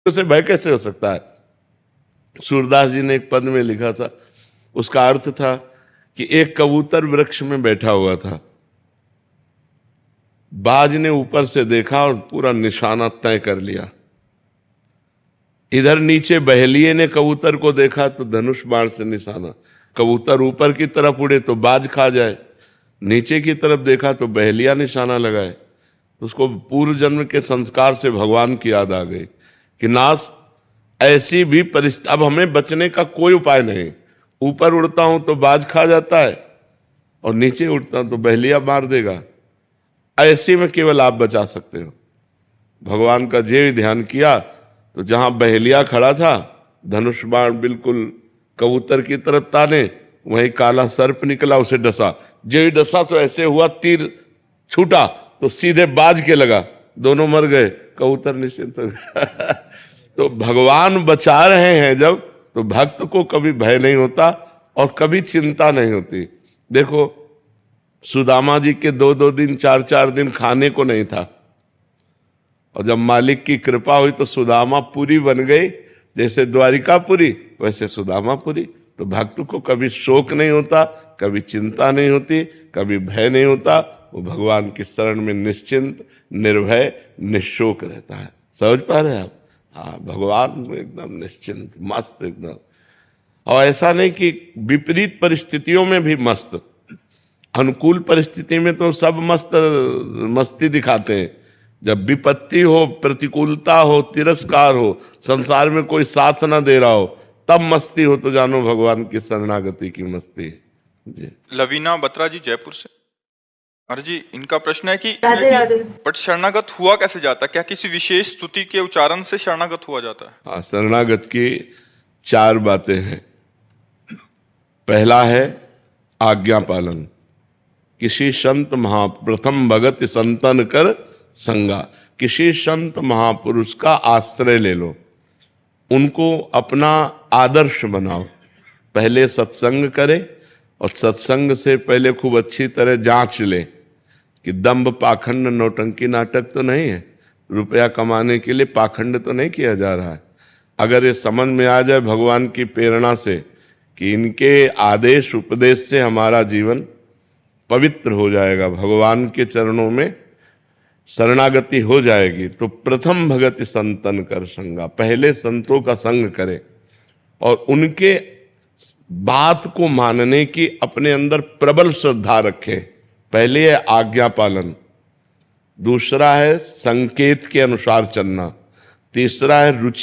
उसे भय कैसे हो सकता है? सूरदास जी ने एक पद में लिखा था, उसका अर्थ था कि एक कबूतर वृक्ष में बैठा हुआ था, बाज ने ऊपर से देखा और पूरा निशाना तय कर लिया। इधर नीचे बहेलिये ने कबूतर को देखा तो धनुष बाण से निशाना, कबूतर ऊपर की तरफ उड़े तो बाज खा जाए, नीचे की तरफ देखा तो बहेलिया निशाना लगाए। तो उसको पूर्व जन्म के संस्कार से भगवान की याद आ गई कि नाथ, ऐसी भी परिस्थिति, अब हमें बचने का कोई उपाय नहीं। ऊपर उड़ता हूं तो बाज खा जाता है और नीचे उड़ता हूं तो बहेलिया मार देगा। ऐसे में केवल आप बचा सकते हो। भगवान का जे ध्यान किया तो जहां बहेलिया खड़ा था, धनुष बाण बिल्कुल कबूतर की तरफ ताने, वहीं काला सर्प निकला, उसे डसा। जो ही डसा तो ऐसे हुआ, तीर छूटा तो सीधे बाज के लगा, दोनों मर गए, कबूतर निश्चिंत हो गया। तो भगवान बचा रहे हैं जब, तो भक्त को कभी भय नहीं होता और कभी चिंता नहीं होती। देखो सुदामा जी के 2-2 दिन 4-4 दिन खाने को नहीं था, और जब मालिक की कृपा हुई तो सुदामापुरी बन गई। जैसे द्वारिकापुरी वैसे सुदामापुरी। तो भक्त को कभी शोक नहीं होता, कभी चिंता नहीं होती, कभी भय नहीं होता। वो भगवान की शरण में निश्चिंत, निर्भय, निशोक रहता है। समझ पा रहे हैं आप? हाँ, भगवान में एकदम निश्चिंत, मस्त एकदम। और ऐसा नहीं कि विपरीत परिस्थितियों में भी मस्त, अनुकूल परिस्थिति में तो सब मस्ती दिखाते हैं। जब विपत्ति हो, प्रतिकूलता हो, तिरस्कार हो, संसार में कोई साथ ना दे रहा हो, तब मस्ती हो तो जानो भगवान की शरणागति की मस्ती है। जी। लवीना बत्रा जी जयपुर से। अरे जी, इनका प्रश्न है कि राधे राधे। बट शरणागत हुआ कैसे जाता? क्या किसी विशेष स्तुति के उच्चारण से शरणागत हुआ जाता है? हाँ, शरणागत की 4 बातें हैं। पहला है आज्ञा पालन। किसी संत प्रथम भगत संतन कर संगा, किसी संत महापुरुष का आश्रय ले लो, उनको अपना आदर्श बनाओ। पहले सत्संग करे, और सत्संग से पहले खूब अच्छी तरह जांच ले कि दंभ पाखंड नौटंकी नाटक तो नहीं है, रुपया कमाने के लिए पाखंड तो नहीं किया जा रहा है। अगर ये समझ में आ जाए भगवान की प्रेरणा से कि इनके आदेश उपदेश से हमारा जीवन पवित्र हो जाएगा, भगवान के चरणों में शरणागति हो जाएगी, तो प्रथम भगति संतन कर संगा, पहले संतों का संग करे और उनके बात को मानने की अपने अंदर प्रबल श्रद्धा रखे। पहले है आज्ञा पालन, दूसरा है संकेत के अनुसार चलना, तीसरा है रुचि